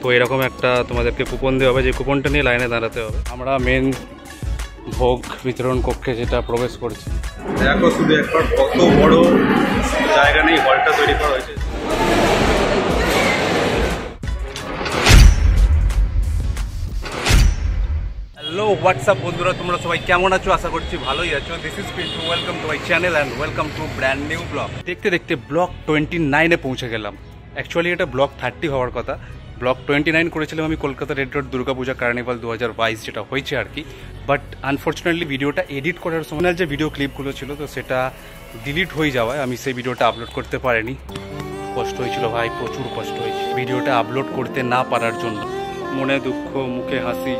তো এরকম একটা তোমাদেরকে কুপন দেওয়া হবে, যে কুপনটা নিয়ে লাইনে দাঁড়াতে হবে। আমরা মেন ভোগ বিতরণ কক্ষে যেটা প্রবেশ করছি, দেখো শুধু একবার কত বড় জায়গা নেই হলটা তৈরি করা হয়েছে। হ্যালো হোয়াটসঅ্যাপ বন্ধুরা, তোমরা সবাই কেমন আছো? আশা করছি ভালোই আছো। This is Pintu, welcome to my channel and welcome to brand new blog. দেখতে দেখতে ব্লগ 29-এ পৌঁছে গেলাম। অ্যাকচুয়ালি এটা ব্লগ 30 হওয়ার কথা। ব্লগ 29 করেছিলাম আমি Kolkata red road Durga Puja carnival 2022 যেটা হয়েছে আর কি। বাট আনফর্চুনেটলি ভিডিওটা এডিট করার সময় যে ভিডিও ক্লিপগুলো ছিল, তো সেটা ডিলিট হয়ে যাওয়ায় আমি সেই ভিডিওটা আপলোড করতে পারিনি। কষ্ট হয়েছিল ভাই, প্রচুর কষ্ট হয়েছে ভিডিওটা আপলোড করতে না পারার জন্য। মনে দুঃখ, মুখে হাসি,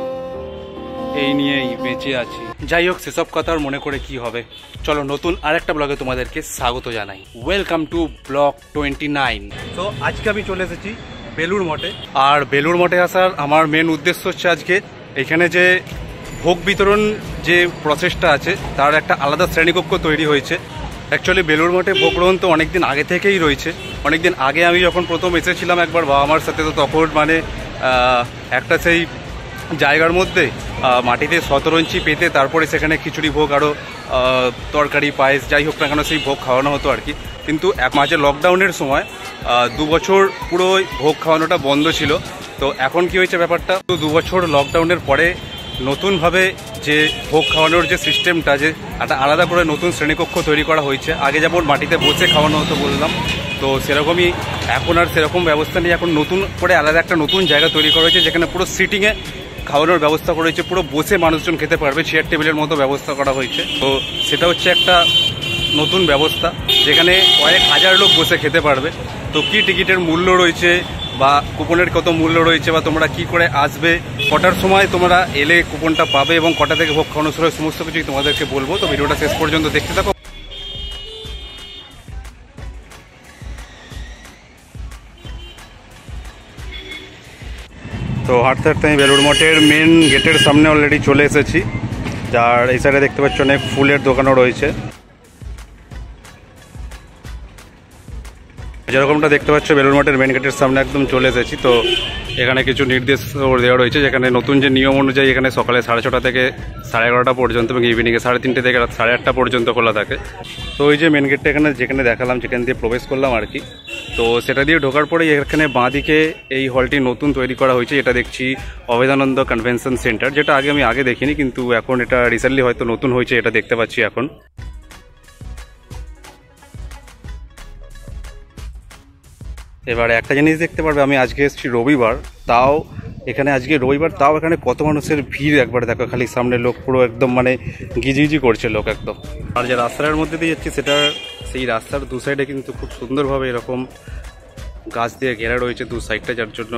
এই নিয়েই বেঁচে আছি। যাই হোক, সেসব কথা আর মনে করে কি হবে। চলো নতুন আরেকটা ব্লগে তোমাদেরকে স্বাগত জানাই। Welcome to blog 29। তো আজকে আমি চলে এসেছি বেলুড় মঠে। আর বেলুড় মঠে আসার আমার মেন উদ্দেশ্য হচ্ছে আজকে এখানে যে ভোগ বিতরণ যে প্রসেসটা আছে তার একটা আলাদা শ্রেণীকক্ষ তৈরি হয়েছে। অ্যাকচুয়ালি বেলুড় মঠে ভোগ গ্রহণ তো অনেকদিন আগে থেকেই রয়েছে। অনেকদিন আগে আমি যখন প্রথম এসেছিলাম একবার বাবা মার সাথে, তো তখন মানে একটা সেই জায়গার মধ্যে মাটিতে শতরঞ্চি পেতে তারপরে সেখানে খিচুড়ি ভোগ আরও তরকারি পায়েস যাই হোক না কেন সেই ভোগ খাওয়ানো হতো আর কি। কিন্তু মাঝে লকডাউনের সময় 2 বছর পুরো ভোগ খাওয়ানোটা বন্ধ ছিল। তো এখন কি হয়েছে ব্যাপারটা, তো 2 বছর লকডাউনের পরে নতুনভাবে যে ভোগ খাওয়ানোর যে সিস্টেমটা, যে একটা আলাদা করে নতুন শ্রেণীকক্ষ তৈরি করা হয়েছে। আগে যেমন মাটিতে বসে খাওয়ানো হতো বললাম, তো সেরকমই এখন আর সেরকম ব্যবস্থা নেই। এখন নতুন করে আলাদা একটা নতুন জায়গা তৈরি করা হয়েছে, যেখানে পুরো সিটিংয়ে খাওয়ানোর ব্যবস্থা করা হয়েছে। পুরো বসে মানুষজন খেতে পারবে, চেয়ার টেবিলের মতো ব্যবস্থা করা হয়েছে। তো সেটা হচ্ছে একটা নতুন ব্যবস্থা, যেখানে কয়েক হাজার লোক বসে খেতে পারবে। তো কি টিকিটের মূল্য রয়েছে বা কুপনের কত মূল্য রয়েছে, বা তোমরা কি করে আসবে, কটার সময় তোমরা এলে কুপনটা পাবে এবং কটা থেকে ভোগ খাওয়ানো শুরু হয়, সমস্ত কিছুই তোমাদেরকে বলবো। তো ভিডিওটা শেষ পর্যন্ত দেখতে থাকো। তো হাঁটতে হাঁটতে আমি বেলুড় মঠের মেন গেটের সামনে অলরেডি চলে এসেছি। যার এই সাইডে দেখতে পাচ্ছ অনেক ফুলের দোকানও রয়েছে। যেরকমটা দেখতে পাচ্ছ বেলুড় মঠের মেন গেটের সামনে একদম চলে এসেছি। তো এখানে কিছু নির্দেশ দেওয়া রয়েছে, যেখানে নতুন যে নিয়ম অনুযায়ী এখানে সকালে 6:30 থেকে 11:30 পর্যন্ত এবং ইভিনিংয়ে 3:30 থেকে রাত 8:30 পর্যন্ত খোলা থাকে। তো ওই যে মেন গেটটা এখানে যেখানে দেখালাম, যেখান দিয়ে প্রবেশ করলাম আর কি। তো সেটা দিয়ে ঢোকার পরেই এখানে বাঁদিকে এই হলটি নতুন তৈরি করা হয়েছে। এটা দেখছি অভেদানন্দ কনভেনশন সেন্টার, যেটা আমি আগে দেখিনি, কিন্তু এখন এটা রিসেন্টলি হয়তো নতুন হয়েছে, এটা দেখতে পাচ্ছি এখন। এবারে একটা জিনিস দেখতে পারবে, আমি আজকে এসেছি রবিবার, তাও এখানে আজকে রবিবার, তাও এখানে কত মানুষের ভিড় একবার দেখো। খালি সামনে লোক পুরো একদম মানে গিজিগিজি করছে লোক একদম। আর যে রাস্তার মধ্যে দিয়ে যাচ্ছি সেই রাস্তার দু সাইডে কিন্তু খুব সুন্দরভাবে এরকম গাছ দিয়ে ঘেরা রয়েছে দু সাইডটা, যার জন্য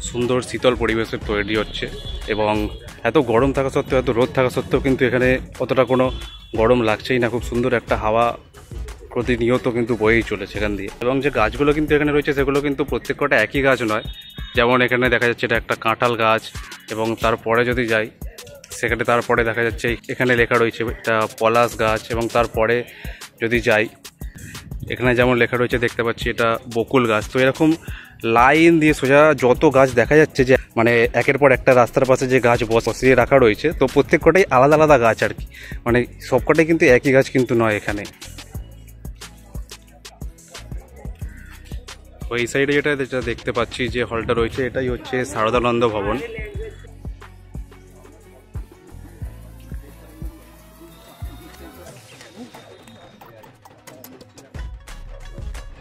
সুন্দর শীতল পরিবেশের তৈরি হচ্ছে। এবং এত গরম থাকা সত্ত্বেও, এত রোদ থাকা সত্ত্বেও কিন্তু এখানে অতটা কোনো গরম লাগছেই না। খুব সুন্দর একটা হাওয়া প্রতিনিয়ত কিন্তু বয়েই চলেছে এখান দিয়ে। এবং যে গাছগুলো কিন্তু এখানে রয়েছে সেগুলো কিন্তু প্রত্যেক কটা একই গাছ নয়। যেমন এখানে দেখা যাচ্ছে এটা একটা কাঁঠাল গাছ, এবং তারপরে যদি যাই সেখানে তারপরে দেখা যাচ্ছে এখানে লেখা রয়েছে এটা পলাশ গাছ, এবং তারপরে যদি যাই এখানে যেমন লেখা রয়েছে দেখতে পাচ্ছি এটা বকুল গাছ। তো এরকম লাইন দিয়ে সোজা যত গাছ দেখা যাচ্ছে, যে মানে একের পর একটা রাস্তার পাশে যে গাছ বসিয়ে রাখা রয়েছে, তো প্রত্যেক কটাই আলাদা আলাদা গাছ আর কি। মানে সব কটাই কিন্তু একই গাছ কিন্তু নয় এখানে। ওই সাইডে যেটা দেখতে পাচ্ছি যে হলটা রয়েছে, এটাই হচ্ছে শারদানন্দ ভবন।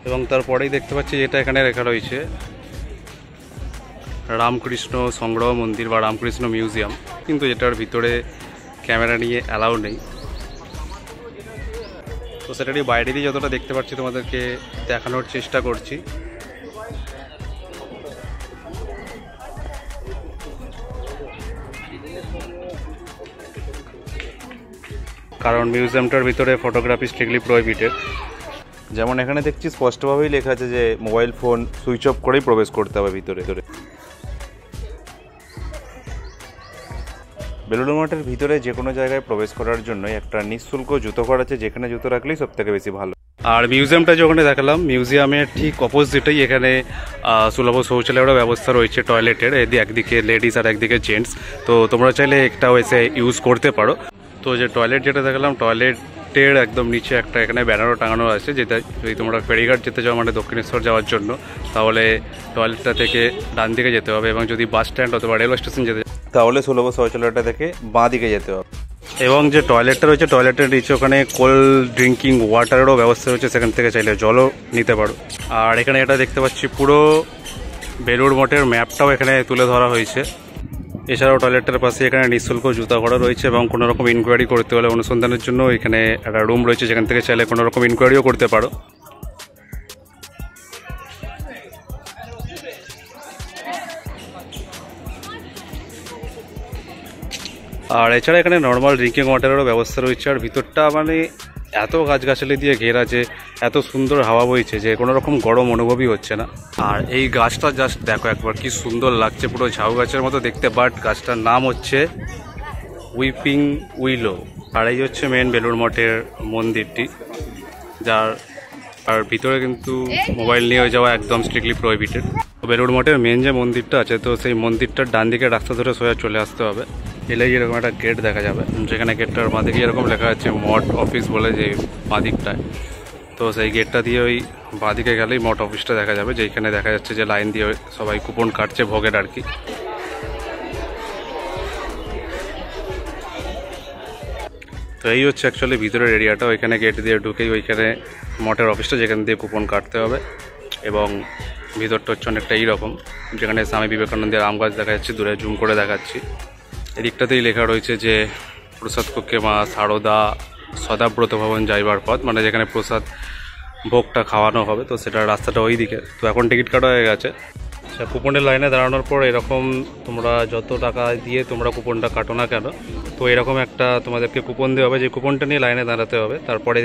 এবং তারপরেই দেখতে পাচ্ছি যেটা এখানে লেখা রয়েছে রামকৃষ্ণ সংগ্রহ মন্দির বা রামকৃষ্ণ মিউজিয়াম, কিন্তু এটার ভিতরে ক্যামেরা নিয়ে অ্যালাউ নেই। তো সেটারই বাইরে দিয়ে যতটা দেখতে পাচ্ছি তোমাদেরকে দেখানোর চেষ্টা করছি। কারণ মিউজিয়ামটার ভিতরে ফটোগ্রাফি স্ট্রিক্টলি প্রহিবিটেড। যেমন এখানে দেখছি স্পষ্টভাবেই লেখা আছে যে মোবাইল ফোন সুইচ অফ করেই প্রবেশ করতে হবে ভিতরে। বেলুড় মঠের ভিতরে যে কোনো জায়গায় প্রবেশ করার জন্য একটা নিঃশুল্ক জুতো ঘর আছে, যেখানে জুতো রাখলেই সব থেকে বেশি ভালো। আর মিউজিয়ামটা যে ওখানে দেখালাম, মিউজিয়ামের ঠিক অপোজিটেই এখানে সুলভ শৌচালয়েরও ব্যবস্থা রয়েছে, টয়লেটের। একদিকে লেডিস আর একদিকে জেন্টস, তো তোমরা চাইলে একটাও এসে ইউজ করতে পারো। তো যে টয়লেট যেটা দেখালাম, টয়লেটের একদম নিচে একটা এখানে ব্যানারও টাঙানো আছে, যেটা যদি তোমরা ফেরিঘাট যেতে চাও মানে দক্ষিণেশ্বর যাওয়ার জন্য, তাহলে টয়লেটটা থেকে ডান দিকে যেতে হবে, এবং যদি বাস স্ট্যান্ড অথবা রেলওয়ে স্টেশন যেতে তাহলে সুলভ শৌচালয়টা থেকে বাঁ দিকে যেতে হবে। এবং যে টয়লেটটা রয়েছে, টয়লেটের নিচে ওখানে কোল্ড ড্রিঙ্কিং ওয়াটারেরও ব্যবস্থা রয়েছে, সেখান থেকে চাইলে জলও নিতে পারো। আর এখানে এটা দেখতে পাচ্ছি পুরো বেলুড় মঠের ম্যাপটাও এখানে তুলে ধরা হয়েছে। এছাড়াও টয়লেটের পাশে এখানে নিঃশুল্ক জুতা করা রয়েছে, এবং কোনো রকম ইনকোয়ারি করতে হলে অনুসন্ধানের জন্য এখানে একটা রুম রয়েছে, যেখান থেকে চাইলে কোনো রকম ইনকোয়ারিও করতে পারো। আর এছাড়া এখানে নর্মাল ড্রিঙ্কিং ওয়াটারেরও ব্যবস্থা রয়েছে। আর ভিতরটা মানে এত গাছগাছালি দিয়ে ঘেরা, যে এত সুন্দর হাওয়া বইছে যে কোনো রকম গরম অনুভবই হচ্ছে না। আর এই গাছটা জাস্ট দেখো একবার, কি সুন্দর লাগছে, পুরো ঝাউ গাছের মতো দেখতে। বাট গাছটার নাম হচ্ছে উইপিং উইলো। আর এই হচ্ছে মেন বেলুড় মঠের মন্দিরটি, যার আর ভিতরে কিন্তু মোবাইল নিয়ে যাওয়া একদম স্ট্রিক্টলি প্রহিবিটেড। বেলুড় মঠের মেন যে মন্দিরটা আছে, তো সেই মন্দিরটার ডান দিকে রাস্তা ধরে সোজা চলে আসতে হবে, এলেই এরকম একটা গেট দেখা যাবে, যেখানে গেটটার বাঁ দিকে এরকম লেখা আছে মঠ অফিস বলে, যে বাঁ দিকটায়। তো সেই গেটটা দিয়ে ওই বাঁ দিকে গেলেই মঠ অফিসটা দেখা যাবে, যেখানে দেখা যাচ্ছে যে লাইন দিয়ে সবাই কুপন কাটছে ভোগের আর কি। তো এই হচ্ছে অ্যাকচুয়ালি ভিতরের এরিয়াটা। ওইখানে গেট দিয়ে ঢুকেই ওইখানে মঠের অফিসটা, যেখান দিয়ে কুপন কাটতে হবে। এবং ভিতরটা হচ্ছে অনেকটা এইরকম, যেখানে স্বামী বিবেকানন্দের আম গাছ দেখা যাচ্ছে, দূরে জুম করে দেখাচ্ছি। এদিকটাতেই লেখা রয়েছে যে প্রসাদ কক্ষে মা সারদা সদাব্রত ভবন যাইবার পথ, মানে যেখানে প্রসাদ ভোগটা খাওয়ানো হবে, তো সেটার রাস্তাটা ওই দিকে। তো এখন টিকিট কাটা হয়ে গেছে। কুপনের লাইনে দাঁড়ানোর পর এরকম তোমরা যত টাকা দিয়ে তোমরা কুপনটা কাটো না কেন, তো এরকম একটা তোমাদেরকে কুপন দেওয়া হবে, যে কুপনটা নিয়ে লাইনে দাঁড়াতে হবে। তারপরে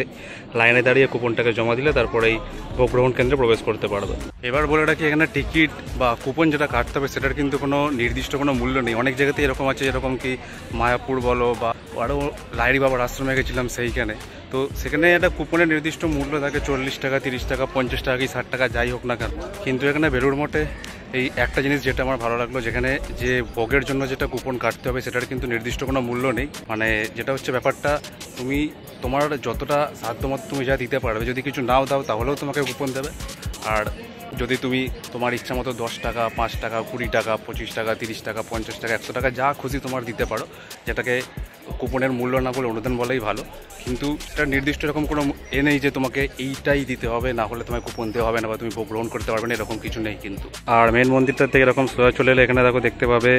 লাইনে দাঁড়িয়ে কুপনটাকে জমা দিলে তারপরে এই ভোগ গ্রহণ কেন্দ্রে প্রবেশ করতে পারবে। এবার বলে রাখি, এখানে টিকিট বা কুপন যেটা কাটতে হবে সেটার কিন্তু কোনো নির্দিষ্ট কোনো মূল্য নেই। অনেক জায়গাতেই এরকম আছে, যেরকম কি মায়াপুর বলো বা আরও লাইরি বাবার আশ্রমে গেছিলাম সেইখানে, তো সেখানে একটা কুপনের নির্দিষ্ট মূল্য থাকে 40 টাকা, 30 টাকা, 50 টাকা কি 60 টাকা, যাই হোক না কেন। কিন্তু এখানে বেলুড় মঠে এই একটা জিনিস যেটা আমার ভালো লাগলো, যেখানে যে ভোগের জন্য যেটা কুপন কাটতে হবে সেটার কিন্তু নির্দিষ্ট কোনো মূল্য নেই। মানে যেটা হচ্ছে ব্যাপারটা, তুমি তোমার যতটা সাধ্যমতো তুমি যা দিতে পারবে, যদি কিছু নাও দাও তাহলেও তোমাকে কুপন দেবে। আর যদি তুমি তোমার ইচ্ছা মতো 10 টাকা, 5 টাকা, 20 টাকা, 25 টাকা, 30 টাকা, 50 টাকা, 100 টাকা, যা খুশি তোমার দিতে পারো, যেটাকে কুপনের মূল্য না বলে অনুদান বলেই ভালো। কিন্তু এটা নির্দিষ্ট এরকম কোনো নেই যে তোমাকে এইটাই দিতে হবে, না হলে তোমায় কুপন দেওয়া হবে না বা তুমি ভোগ গ্রহণ করতে পারবে না, এরকম কিছু নেই কিন্তু। আর মেন মন্দিরটা থেকে এরকম সোজা চলে এলে এখানে দেখো দেখতে পাবে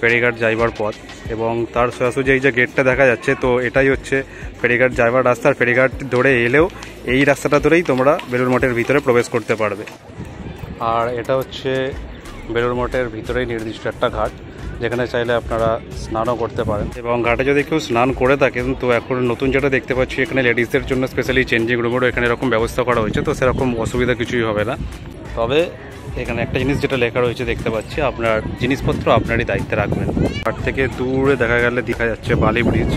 ফেরিঘাট যাইবার পথ, এবং তার সোজাসুজি এই যে গেটটা দেখা যাচ্ছে, তো এটাই হচ্ছে ফেরিঘাট যাইবার রাস্তা। আর ফেরিঘাট ধরে এলেও এই রাস্তাটা ধরেই তোমরা বেলুড় মঠের ভিতরে প্রবেশ করতে পারবে। আর এটা হচ্ছে বেলুড় মঠের ভিতরেই নির্দিষ্ট একটা ঘাট, যেখানে চাইলে আপনারা স্নানও করতে পারেন। এবং ঘাটে যদি কেউ স্নান করে থাকেন, তো এখন নতুন যেটা দেখতে পাচ্ছি, এখানে লেডিসদের জন্য স্পেশালি চেঞ্জিং রুমেরও এখানে এরকম ব্যবস্থা করা হয়েছে, তো সেরকম অসুবিধা কিছুই হবে না। তবে এখানে একটা জিনিস যেটা লেখা রয়েছে দেখতে পাচ্ছি, আপনার জিনিসপত্র আপনারই দায়িত্বে রাখবেন। ঘাট থেকে দূরে দেখা যাচ্ছে বালি ব্রিজ,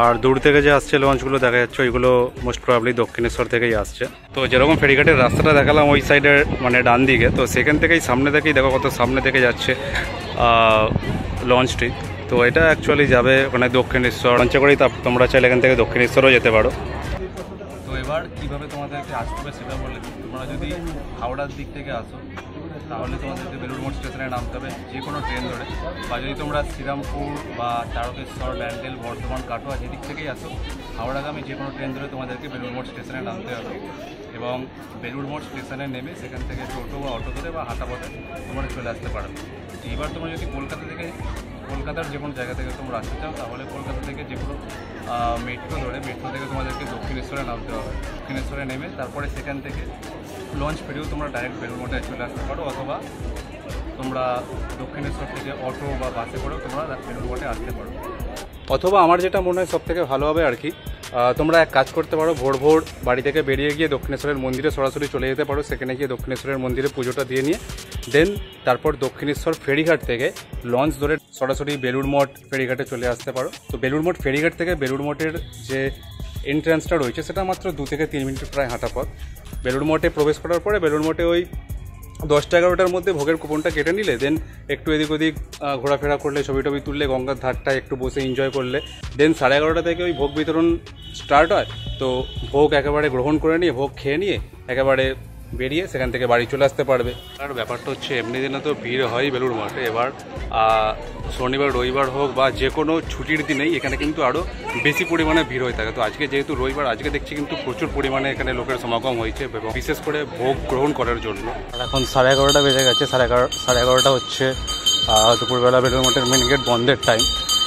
আর দূর থেকে যে আসছে লঞ্চগুলো দেখা যাচ্ছে, ওইগুলো মোস্ট প্রবাবলি দক্ষিণেশ্বর থেকেই আসছে। তো যেরকম ফেরিঘাটের রাস্তাটা দেখালাম ওই সাইডের মানে ডান দিকে, তো সেখান থেকেই সামনে থেকেই দেখো কত সামনে থেকে যাচ্ছে লঞ্চটি। তো এটা অ্যাকচুয়ালি যাবে ওখানে দক্ষিণেশ্বর, লঞ্চে করেই তোমরা চাইলে এখান থেকে দক্ষিণেশ্বরও যেতে পারো। তো এবার কীভাবে তোমাদেরকে আসতে হবে সেটা বলে, তোমরা যদি হাওড়ার দিক থেকে আসো তাহলে তোমাদেরকে বেলুড় মঠ স্টেশনে নামতে হবে যে কোনো ট্রেন ধরে, বা যদি তোমরা শ্রীরামপুর বা তারকেশ্বর, ব্যান্ডেল, বর্ধমান, কাটোয়া যেদিক থেকেই আসো, হাওড়াগামী যে কোনো ট্রেন ধরে তোমাদেরকে বেলুড় মঠ স্টেশনে নামতে হবে। এবং বেলুড় মঠ স্টেশনে নেমে সেখান থেকে টোটো বা অটো ধরে বা হাঁটা পথে তোমরা চলে আসতে পারবে। এইবার তোমরা যদি কলকাতার যে কোনো জায়গা থেকে তোমরা আসতে চাও, তাহলে কলকাতা থেকে যে কোনো মেট্রো ধরে, মেট্রো থেকে তোমাদেরকে দক্ষিণেশ্বরে নামতে হবে। দক্ষিণেশ্বরে নেমে তারপরে সেখান থেকে লঞ্চ ফেরেও তোমরা ডাইরেক্ট বেলুড় মঠে চলে আসতে পারো, অথবা তোমরা দক্ষিণেশ্বর থেকে অটো বা বাসে করেও তোমরা বেলুড় মঠে আসতে পারো। অথবা আমার যেটা মনে হয় সব থেকে ভালো হবে আর কি, তোমরা এক কাজ করতে পারো, ভোর বাড়ি থেকে বেরিয়ে গিয়ে দক্ষিণেশ্বরের মন্দিরে সরাসরি চলে যেতে পারো। সেখানে গিয়ে দক্ষিণেশ্বরের মন্দিরে পুজোটা দিয়ে নিয়ে দেন তারপর দক্ষিণেশ্বর ফেরিঘাট থেকে লঞ্চ ধরে সরাসরি বেলুড় মঠ ফেরিঘাটে চলে আসতে পারো। তো বেলুড় মঠ ফেরিঘাট থেকে বেলুড় মঠের যে এন্ট্রান্সটা রয়েছে সেটা মাত্র 2 থেকে 3 মিনিট প্রায় হাঁটা পথ। বেলুড় মঠে প্রবেশ করার পরে বেলুড় মঠে ওই 10টা-11টার মধ্যে ভোগের কুপনটা কেটে নিলে দেন একটু এদিক ওদিক ঘোরাফেরা করলে, ছবি টবি তুললে, গঙ্গার ধারটায় একটু বসে এনজয় করলে দেন 11:30 থেকে ওই ভোগ বিতরণ স্টার্ট হয়। তো ভোগ একেবারে গ্রহণ করে নিয়ে, ভোগ খেয়ে নিয়ে একেবারে বেরিয়ে সেখান থেকে বাড়ি চলে আসতে পারবে। আর ব্যাপারটা হচ্ছে এমনি দিনে তো ভিড় হয় বেলুড় মঠে, এবার শনিবার রবিবার হোক বা যে কোনো ছুটির দিনেই এখানে কিন্তু আরও বেশি পরিমাণে ভিড় হয়ে থাকে। তো আজকে যেহেতু রবিবার, আজকে দেখছি কিন্তু প্রচুর পরিমাণে এখানে লোকের সমাগম হয়েছে বিশেষ করে ভোগ গ্রহণ করার জন্য। আর এখন 11:30 বেজে গেছে। 11:30 হচ্ছে দুপুরবেলা বেলুড় মঠের মেন গেট বন্ধের টাইম।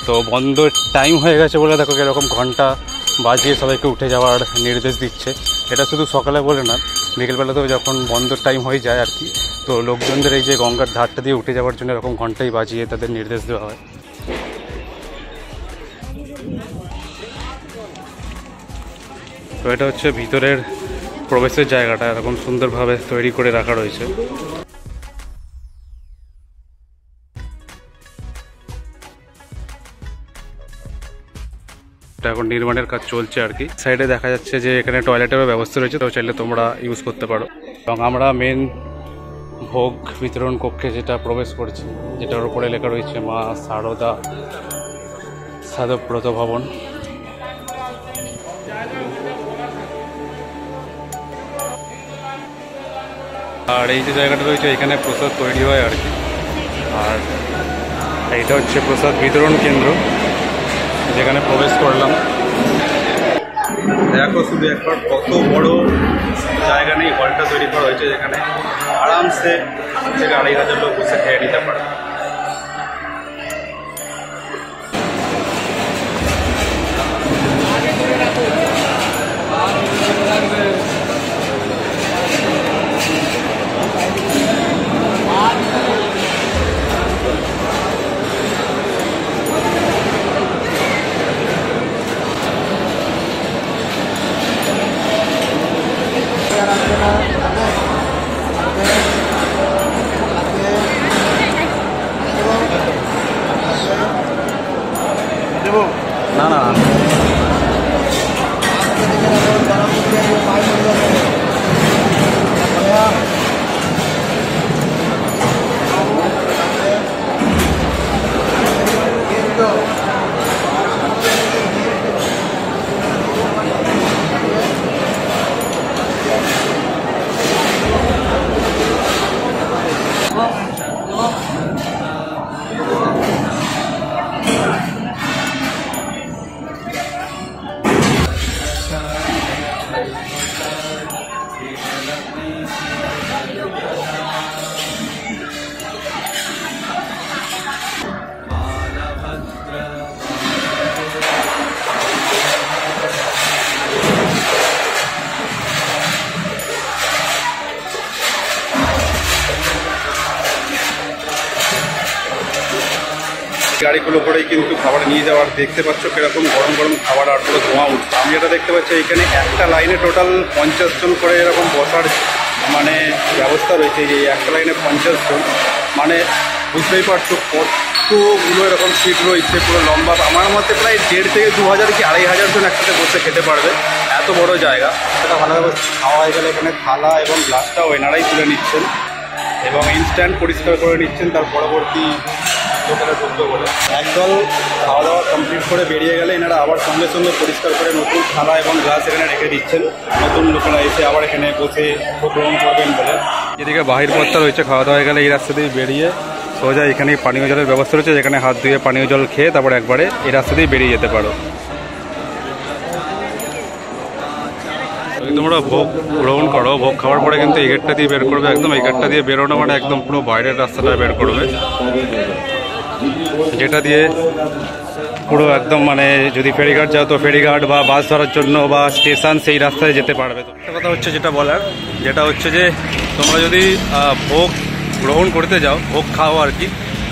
তো বন্ধের টাইম হয়ে গেছে বলে দেখো এরকম ঘন্টা বাজিয়ে সবাইকে উঠে যাওয়ার নির্দেশ দিচ্ছে। এটা শুধু সকালে বলে না, বিকেলবেলাতেও যখন বন্ধের টাইম হয়ে যায় আর কি, তো লোকজনদের এই যে গঙ্গার ধারটা দিয়ে উঠে যাওয়ার জন্য এরকম ঘন্টাই বাজিয়ে তাদের নির্দেশ দেওয়া হয়। তো এটা হচ্ছে ভিতরের প্রবেশের জায়গাটা, এরকম সুন্দরভাবে তৈরি করে রাখা রয়েছে। এখন নির্মাণের কাজ চলছে আর কি। সাইডে দেখা যাচ্ছে যে এখানে টয়লেটেরও ব্যবস্থা রয়েছে, তো চাইলে তোমরা ইউজ করতে পারো। এবং আমরা মেন ভোগ বিতরণ কক্ষে যেটা প্রবেশ করছি, যেটার উপরে লেখা রয়েছে মা শারদা সাধব্রত ভবন। আর এই যে জায়গাটা রয়েছে এখানে প্রসাদ তৈরি হয় আর কি। আর এইটা হচ্ছে প্রসাদ বিতরণ কেন্দ্র, যেখানে প্রবেশ করলাম। দেখো শুধু একবার কত বড় জায়গা নেই, হলটা তৈরি করা হয়েছে যেখানে আরামসে 2,500 লোক বসে খেয়ে নিতে পারে। না না গাড়িগুলো করেই কিন্তু খাবার নিয়ে যাওয়ার, দেখতে পাচ্ছ কিরকম গরম গরম খাবার আর পুরো ধোঁয়া উঠছে। আমি যেটা দেখতে পাচ্ছি এখানে একটা লাইনে টোটাল 50 জন করে এরকম বসার মানে ব্যবস্থা রয়েছে। এই একটা লাইনে 50 জন, মানে বুঝতেই পারছো কতগুলো এরকম সিট রয়েছে পুরো লম্বা। আমার মতে প্রায় 1,500 থেকে 2,000 কি 2,500 জন একসাথে বসে খেতে পারবে, এত বড় জায়গা। সেটা ভালো ব্যবস্থা। খাওয়া হয়ে গেলে এখানে থালা এবং গ্লাসটাও এনারাই তুলে নিচ্ছেন এবং ইনস্ট্যান্ট পরিষ্কার করে নিচ্ছেন তার পরবর্তী লোকেরা ঢুকবে বলে। একদল খাওয়া দাওয়া কমপ্লিট করে বেরিয়ে গেলে এনারা আবার সঙ্গে সঙ্গে পরিষ্কার করে নতুন থালা এবং গ্লাস এখানে রেখে দিচ্ছেন, নতুন লোকেরা এসে আবার এখানে বসে গ্রহণ করবেন বলে। এদিকে বাহির পথটা রয়েছে, খাওয়া দাওয়া হয়ে গেলে এই রাস্তা দিয়ে বেরিয়ে সোজা এখানে পানীয় জলের ব্যবস্থা রয়েছে, যেখানে হাত ধুয়ে পানীয় জল খেয়ে তারপর একবারে এই রাস্তা দিয়ে বেরিয়ে যেতে পারো। তোমরা ভোগ গ্রহণ করো, ভোগ খাওয়ার পরে কিন্তু এই গেটটা দিয়ে বের করবে, একদম এই গেটটা দিয়ে বেরোনো মানে একদম পুরো বাইরের রাস্তাটা বের করবে, যেটা দিয়ে পুরো একদম মানে যদি ফেরিঘাট যাও তো ফেরিঘাট বা বাস ধরার জন্য বা স্টেশন সেই রাস্তায় যেতে পারবে। তো একটা কথা হচ্ছে যেটা বলার, যেটা হচ্ছে যে তোমরা যদি ভোগ গ্রহণ করতে যাও, ভোগ খাও আর কি,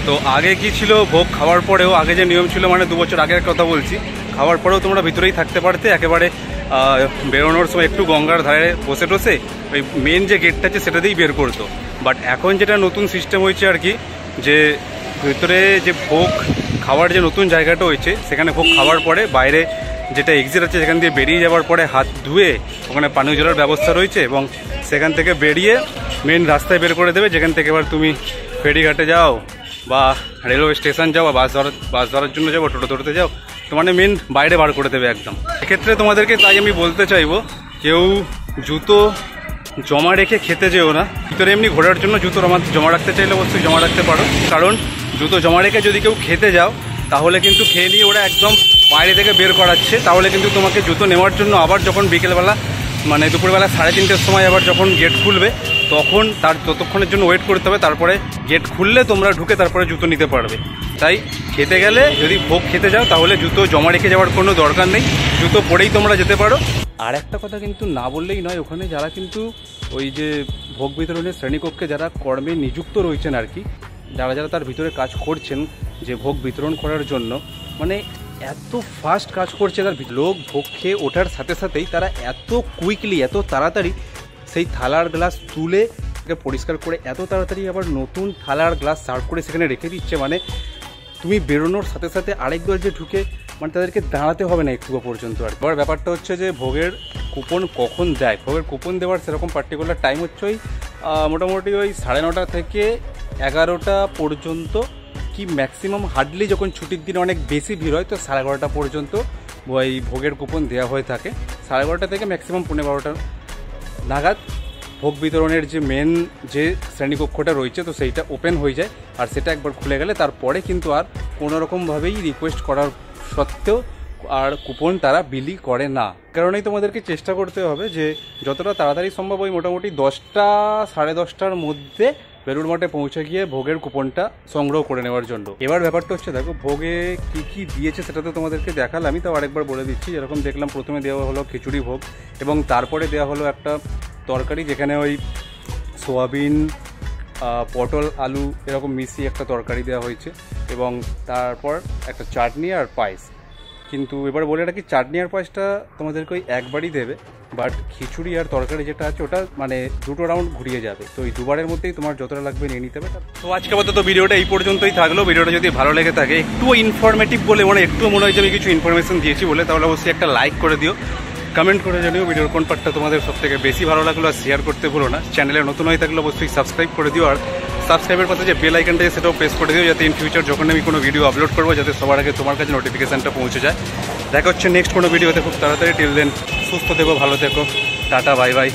তো আগে কি ছিল ভোগ খাওয়ার পরেও আগে যে নিয়ম ছিল, মানে 2 বছর আগের কথা বলছি, খাওয়ার পরেও তোমরা ভিতরেই থাকতে পারতে, একেবারে বেরোনোর সময় একটু গঙ্গার ধারে বসে টসে ওই মেন যে গেটটা আছে সেটা দিয়েই বের করতো। বাট এখন যেটা নতুন সিস্টেম হয়েছে আর কি, যে ভিতরে যে ভোগ খাওয়ার যে নতুন জায়গাটা হয়েছে সেখানে ভোগ খাওয়ার পরে বাইরে যেটা এক্সিট আছে সেখান দিয়ে বেরিয়ে যাওয়ার পরে হাত ধুয়ে ওখানে পানীয় জলের ব্যবস্থা রয়েছে, এবং সেখান থেকে বেরিয়ে মেন রাস্তায় বের করে দেবে, যেখান থেকে এবার তুমি ফেরিঘাটে যাও বা রেলওয়ে স্টেশন যাও বা বাস ধরার জন্য যাও, টোটোতে যাও, তো মানে মেন বাইরে বার করে দেবে একদম। এক্ষেত্রে তোমাদেরকে তাই আমি বলতে চাইবো, কেউ জুতো জমা রেখে খেতে যেও না। ভিতরে এমনি ঘোরার জন্য জুতো জমা রাখতে চাইলে অবশ্যই জমা রাখতে পারো, কারণ জুতো জমা রেখে যদি কেউ খেতে যাও তাহলে কিন্তু খেয়ে নিয়ে ওরা একদম বাইরে থেকে বের করাচ্ছে, তাহলে কিন্তু তোমাকে জুতো নেওয়ার জন্য আবার যখন বিকেলবেলা মানে দুপুরবেলা 3:30-র সময় আবার যখন গেট খুলবে তখন তার ততক্ষণের জন্য ওয়েট করতে হবে, তারপরে গেট খুললে তোমরা ঢুকে তারপরে জুতো নিতে পারবে। তাই খেতে গেলে যদি ভোগ খেতে যাও তাহলে জুতো জমা রেখে যাওয়ার কোনো দরকার নেই, জুতো পরেই তোমরা যেতে পারো। আর একটা কথা কিন্তু না বললেই নয়, ওখানে যারা কিন্তু ওই যে ভোগ বিতরণের শ্রেণীকক্ষে যারা কর্মে নিযুক্ত রয়েছেন আর কি, যারা যারা তার ভিতরে কাজ করছেন যে ভোগ বিতরণ করার জন্য, মানে এত ফাস্ট কাজ করছে, তার লোক ভোগ খেয়ে ওঠার সাথে সাথেই তারা এত কুইকলি এত তাড়াতাড়ি সেই থালার গ্লাস তুলে পরিষ্কার করে এত তাড়াতাড়ি আবার নতুন থালার গ্লাস সার্ভ করে সেখানে রেখে দিচ্ছে, মানে তুমি বেরোনোর সাথে সাথে আরেকবার যে ঢুকে মানে তাদেরকে দাঁড়াতে হবে না একটু পর্যন্ত। আর এবার ব্যাপারটা হচ্ছে যে ভোগের কুপন কখন দেয়, ভোগের কুপন দেওয়ার সেরকম পার্টিকুলার টাইম হচ্ছে ওই মোটামুটি ওই 9:30 থেকে 11টা পর্যন্ত, কি ম্যাক্সিমাম হার্ডলি যখন ছুটির দিনে অনেক বেশি ভিড় হয় তো 11:30 পর্যন্ত ওই ভোগের কুপন দেওয়া হয়ে থাকে। 11:30 থেকে ম্যাক্সিমাম 12:15 নাগাদ ভোগ বিতরণের যে মেন যে শ্রেণীকক্ষটা রয়েছে তো সেইটা ওপেন হয়ে যায়, আর সেটা একবার খুলে গেলে তারপরে কিন্তু আর কোনোরকমভাবেই রিকোয়েস্ট করার সত্ত্বেও আর কুপন তারা বিলি করে না। কারণেই তোমাদেরকে চেষ্টা করতে হবে যে যতটা তাড়াতাড়ি সম্ভব ওই মোটামুটি 10টা 10:30টার মধ্যে বেলুড় মঠে পৌঁছে গিয়ে ভোগের কুপনটা সংগ্রহ করে নেওয়ার জন্য। এবার ব্যাপারটা হচ্ছে দেখো ভোগে কি কি দিয়েছে সেটা তো তোমাদেরকে দেখালাম, আমি তো আরেকবার বলে দিচ্ছি। যেরকম দেখলাম প্রথমে দেওয়া হলো খিচুড়ি ভোগ, এবং তারপরে দেওয়া হলো একটা তরকারি যেখানে ওই সোয়াবিন পটল আলু এরকম মিশিয়ে একটা তরকারি দেওয়া হয়েছে, এবং তারপর একটা চাটনি আর পায়েস। কিন্তু এবার বলে রাখি চাটনি আর পায়েসটা তোমাদেরকে ওই একবারই দেবে, বাট খিচুড়ি আর তরকারি যেটা আছে ওটা মানে 2টো রাউন্ড ঘুরিয়ে যাবে, তো এই দুবারের মধ্যেই তোমার যতটা লাগবে নিয়ে নিতে হবে। তো আজকে আপাতত ভিডিওটা এই পর্যন্তই থাকলো। ভিডিওটা যদি ভালো লেগে থাকে, একটু ইনফরমেটিভ বলে মানে একটু মনে হয় যে আমি কিছু ইনফরমেশন দিয়েছি বলে, তাহলে অবশ্যই একটা লাইক করে দিও, কমেন্ট করে জানিও ভিডিওর কোন পার্টটা তোমাদের সবথেকে বেশি ভালো লাগলো, আর শেয়ার করতে ভুলো না। চ্যানেলে নতুন হয়ে থাকলে অবশ্যই সাবস্ক্রাইব করে দিও, আর সাবস্ক্রাইবের পাশে যে বেল আইকনটা সেটাও প্রেস করে দিও, যাতে ইন ফিউচার যখন আমি কোনো ভিডিও আপলোড করবো যাতে সবার আগে তোমার কাছে নোটিফিকেশানটা পৌঁছে যায়। দেখা হচ্ছে নেক্সট কোনো ভিডিওতে খুব তাড়াতাড়ি। টিল দেন সুস্থ থেকো, ভালো থেকো, tata, bye bye,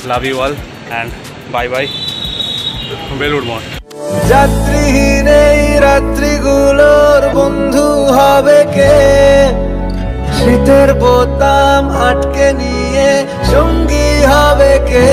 love you all and bye bye Belur Math. যাত্রীহীন এই রাত্রিগুলোর বন্ধু হবে কে, শীতের বোতাম আটকে নিয়ে সঙ্গী হবে কে।